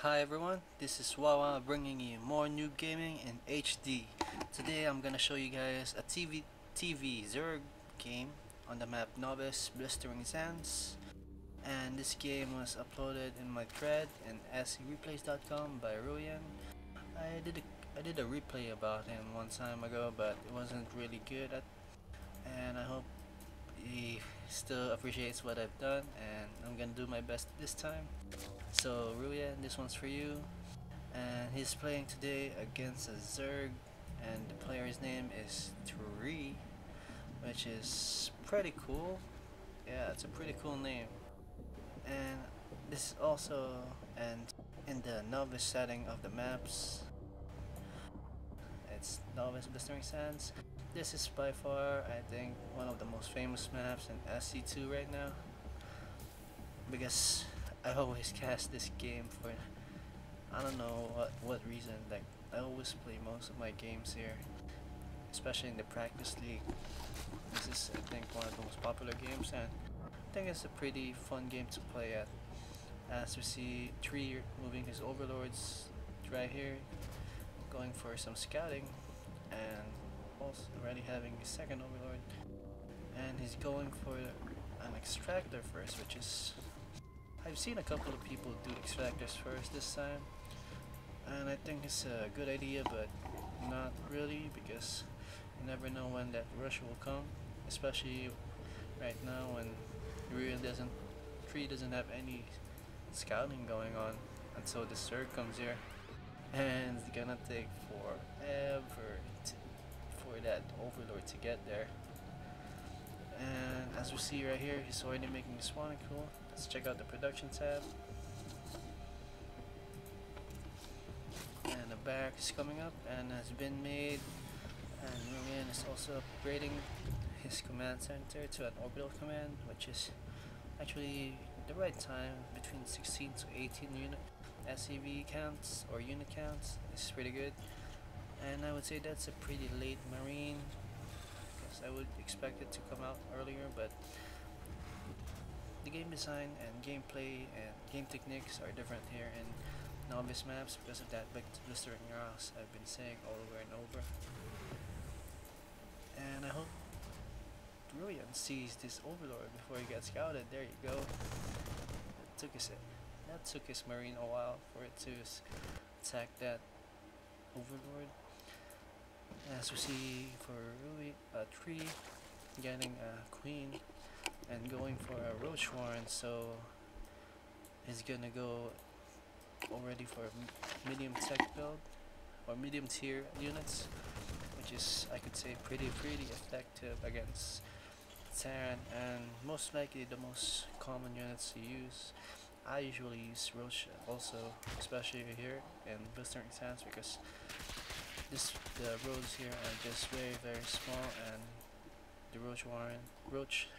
Hi everyone, this is Wawa bringing you more new gaming in HD. Today I'm gonna show you guys a TV Zerg game on the map Novice Blistering Sands. And this game was uploaded in my thread in screplays.com by Ruien. I did a replay about him one time ago, but it wasn't really good and I hope he still appreciates what I've done, and I'm gonna do my best this time. So Ruyen, this one's for you. And he's playing today against a Zerg, and the player's name is Tree, which is pretty cool. Yeah, it's a pretty cool name. And this is also and in the novice setting of the maps. It's Novice Blistering Sands. This is by far, I think, one of the most famous maps in SC2 right now, because I always cast this game for I don't know what reason. Like, I always play most of my games here, especially in the practice league. This is, I think, one of the most popular games, and I think it's a pretty fun game to play at. As we see Tree moving his overlords right here, going for some scouting, and also already having his second overlord, and he's going for an extractor first, which is I've seen a couple of people do extractors first this time, and I think it's a good idea, but not really, because you never know when that rush will come, especially right now when Ruien Tree doesn't have any scouting going on until the Zerg comes here, and it's gonna take forever for that overlord to get there. And as we see right here, he's already making the spawning tool. Let's check out the production tab. And the barrack is coming up and has been made. And Ruien is also upgrading his command center to an orbital command, which is actually the right time. Between 16 to 18 unit SCV counts or unit counts is pretty good. And I would say that's a pretty late marine, because I would expect it to come out earlier, but the game design and gameplay and game techniques are different here in novice maps because of that big blistering grass I've been saying all over and over. And I hope Ruien sees this overlord before he gets scouted. There you go. That took his marine a while for it to attack that overlord. As we see for Tree getting a queen and going for a roach warren, so he's gonna go already for a medium tech build or medium tier units, which is, I could say, pretty effective against Terran, and most likely the most common units to use. I usually use roach also, especially here in Blistering Sands, because the roads here are just very small, and the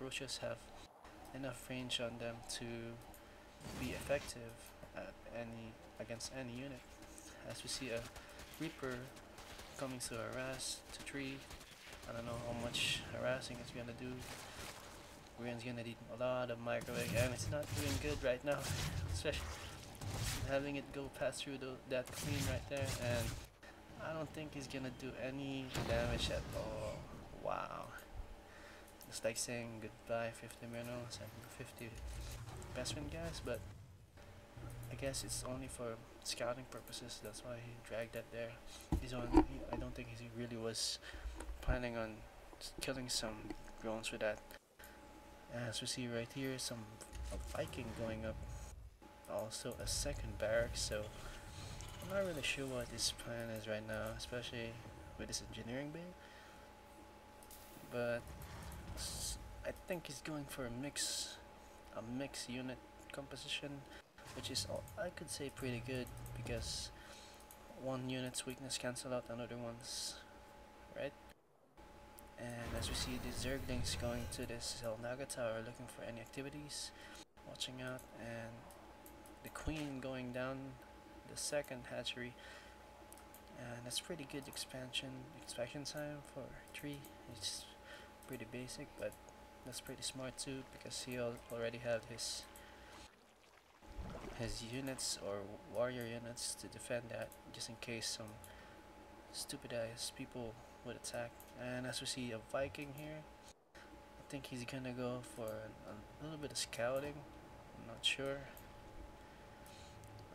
roaches have enough range on them to be effective against any unit. As we see a Reaper coming to harass to Tree. I don't know how much harassing it's gonna do. Ruien's gonna need a lot of microwave, and it's not doing good right now, especially having it go past through that queen right there, and I don't think he's gonna do any damage at all. Wow. It's like saying goodbye 50 minutes and 50 best friend guys, but I guess it's only for scouting purposes. That's why he dragged that there. I don't think he really was planning on killing some drones with that. As we see right here, a Viking going up, also a second barrack, so I'm not really sure what his plan is right now, especially with this engineering bay, but I think he's going for a mix unit composition, which is, I could say, pretty good, because one unit's weakness cancel out another one's, right? And as we see the Zerglings going to this Zelnaga tower looking for any activities, watching out, and the queen going down the second hatchery, and that's pretty good expansion time for Tree. It's pretty basic, but that's pretty smart too, because he already had his his units or warrior units to defend that, just in case some stupid ass people would attack. And as we see a Viking here, I think he's gonna go for a little bit of scouting. I'm not sure.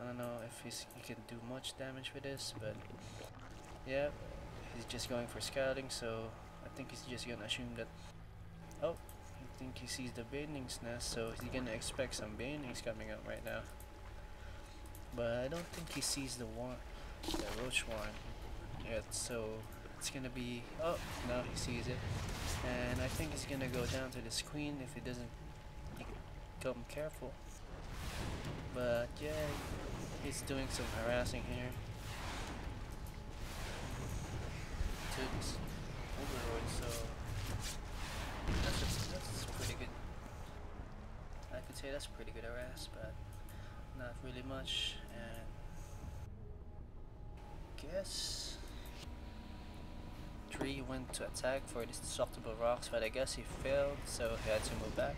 I don't know if he can do much damage with this, but yeah, he's just going for scouting. So I think he's just gonna assume that. Oh, I think he sees the baneling's nest, so he's gonna expect some banelings coming up right now. But I don't think he sees the roach one yet, so it's gonna be, oh, now he sees it. And I think he's gonna go down to this queen if he doesn't become careful. But yeah, he's doing some harassing here to this overlord, so that's pretty good. I could say that's pretty good harass, but not really much. And guess Tree went to attack for these destructible rocks, but I guess he failed, so he had to move back.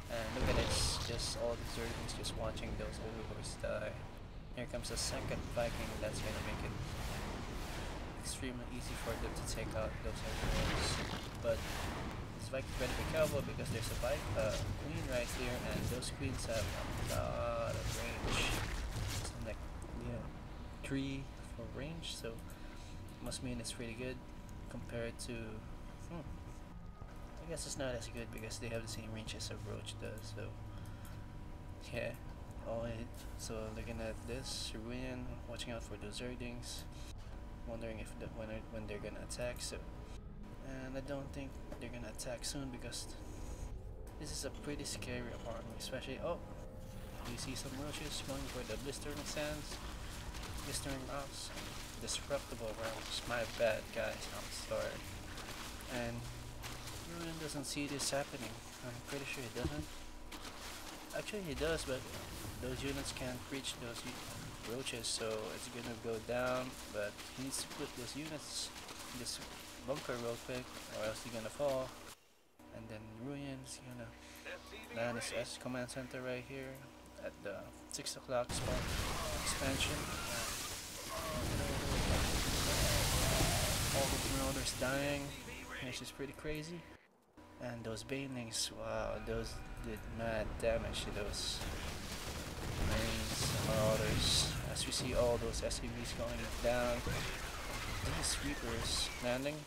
And look at this, just all the Zerglings just watching those overlords die. Here comes a second Viking that's gonna make it extremely easy for them to take out those overlords. But this Viking better be careful because there's a queen right here, and those queens have a lot of range. It's like, yeah, 3 for range, so must mean it's pretty good compared to. I guess it's not as good because they have the same range as a roach does. So yeah, so looking at this, Ruien, watching out for those Zerglings, wondering if when they're gonna attack. So, and I don't think they're gonna attack soon because this is a pretty scary army, especially. Oh, you see some roaches going for the blistering sands, blistering rocks, disruptible rocks. My bad, guys. I'm sorry. And Ruien doesn't see this happening. I'm pretty sure he doesn't. Actually, he does, but those units can't reach those roaches, so it's gonna go down. But he needs to put those units in this bunker real quick, or else he's gonna fall. And then Ruien's gonna land his S command center right here at the 6 o'clock spot expansion. All the marauders dying, which is pretty crazy. And those banelings, wow, those did mad damage to those marines and marauders. As we see all those SCVs going down, these reapers landing,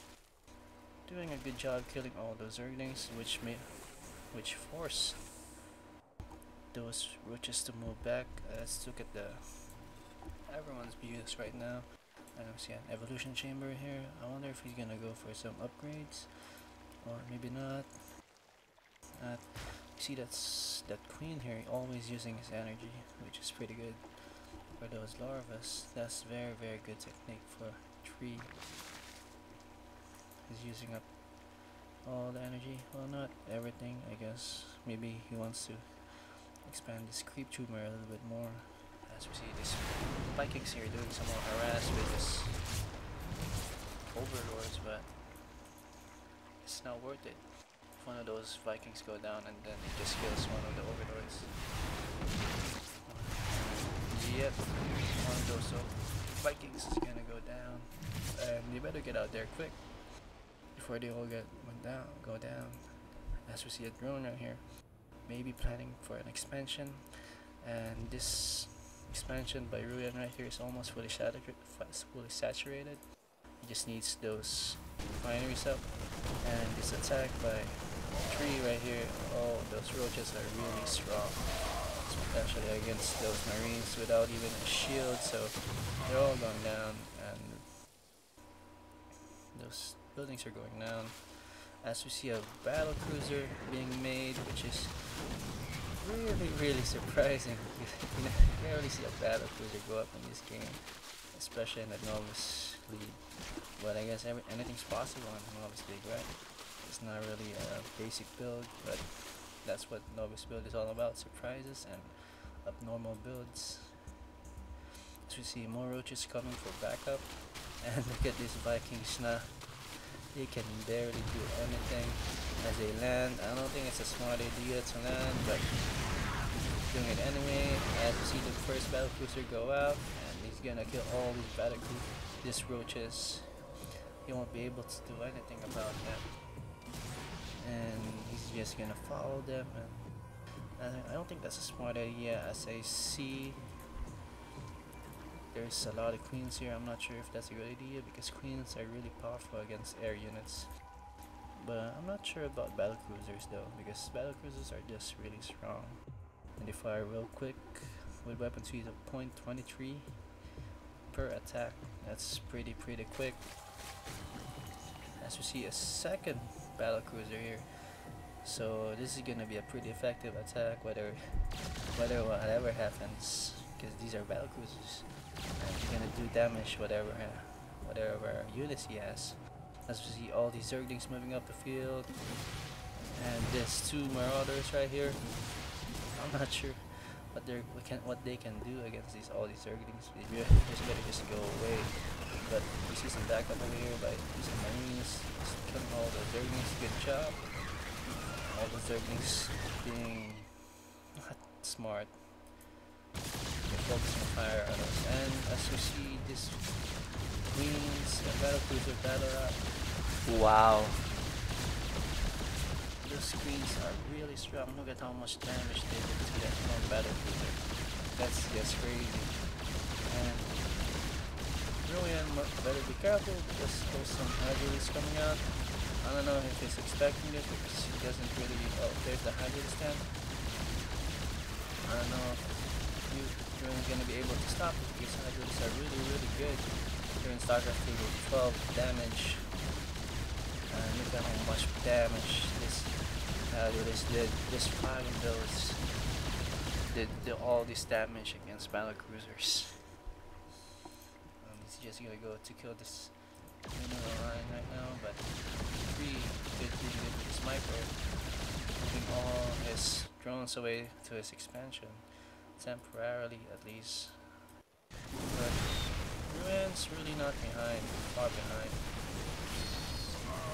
doing a good job killing all those Zerglings, which force those roaches to move back. Let's look at everyone's views right now. And we see an evolution chamber here. I wonder if he's gonna go for some upgrades, or maybe not. You see that queen here always using his energy, which is pretty good for those larvas. That's very good technique for Tree. He's using up all the energy. Well, not everything, I guess. Maybe he wants to expand this creep tumor a little bit more. As we see these Vikings here doing some more harass with this overlords, but it's not worth it. If one of those Vikings go down and then it just kills one of the overlords. Yep, one of those Vikings is gonna go down, and you better get out there quick before they all go down. As we see a drone right here, maybe planning for an expansion, and this expansion by Ruien right here is almost fully saturated. He just needs those refineries up, and this attack by Tree right here, oh, those roaches are really strong, especially against those marines without even a shield, so they're all going down, and those buildings are going down. As we see a battle cruiser being made, which is really surprising. You rarely see a battle cruiser go up in this game, especially in the novice league. But I guess anything's possible in the novice league, right? It's not really a basic build, but that's what novice build is all about: surprises and abnormal builds. As we see more roaches coming for backup, and look at these Vikings now. They can barely do anything as they land. I don't think it's a smart idea to land, but doing it anyway. As you see the first battlecruiser go out, and he's gonna kill all these roaches. He won't be able to do anything about them, and he's just gonna follow them. And I don't think that's a smart idea. As I see, there's a lot of queens here. I'm not sure if that's a good idea because queens are really powerful against air units. But I'm not sure about battlecruisers though, because battlecruisers are just really strong. And they fire real quick with weapon speed of .23 per attack. That's pretty quick. As we see a second battlecruiser here. So this is gonna be a pretty effective attack whatever happens, because these are battlecruisers. And you're gonna do damage whatever units he has. As we see all these zerglings moving up the field, and there's two marauders right here. I'm not sure what they can do against all these zerglings. They just better just go away. But we see some backup over here by using marines, just killing all the zerglings. Good job. All the zerglings being not smart. They're focusing fire on us. And as we see this queens and battlecruiser battle out. Wow. Those queens are really strong. Look at how much damage they did to that one battlecruiser. That's just crazy. And Ruien better be careful because there's some hydralis coming out. I don't know if he's expecting it because he doesn't really. Oh, there's the hydralis stand. I don't know if you're gonna be able to stop it because hydralis are really good. Here in Starcraft they do 12 damage. And look at how much damage this did. Just 5 of those did all this damage against battlecruisers. He's just gonna go to kill this mineral line right now, but 3 did really good with his micro, moving all his drones away to his expansion, temporarily at least. But Ruien's really not far behind.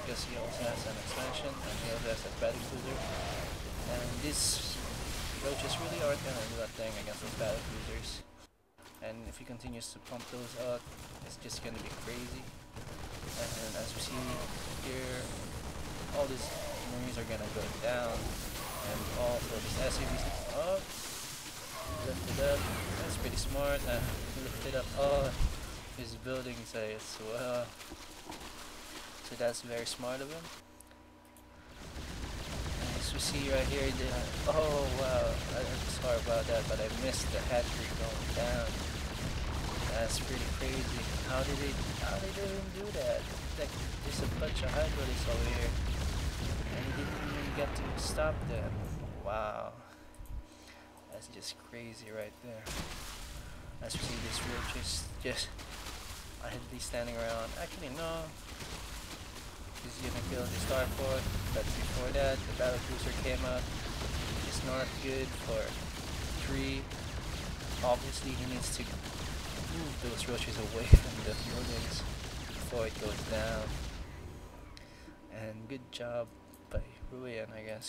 Because he also has an expansion and he also has a battlecruiser. And these roaches really aren't gonna do a thing against those battlecruisers. And if he continues to pump those out, it's just gonna be crazy. And as we see here, all these marines are gonna go down. And also this SCV's up. Lift it up. That's pretty smart. Lift it up. Oh, his buildings as well. So that's very smart of him. And as we see right here, oh wow, I'm sorry about that, but I missed the hatchery going down. That's pretty crazy. How did they even do that? Like, there's a bunch of hydraulics over here, and he didn't even get to stop them. Wow, that's just crazy right there. As we see, this roach just idly standing around. Actually, no. He's gonna kill the starport, but before that, the battlecruiser came out. It's not good for 3. Obviously, he needs to move those roaches away from the buildings before it goes down. And good job by Ruien, I guess.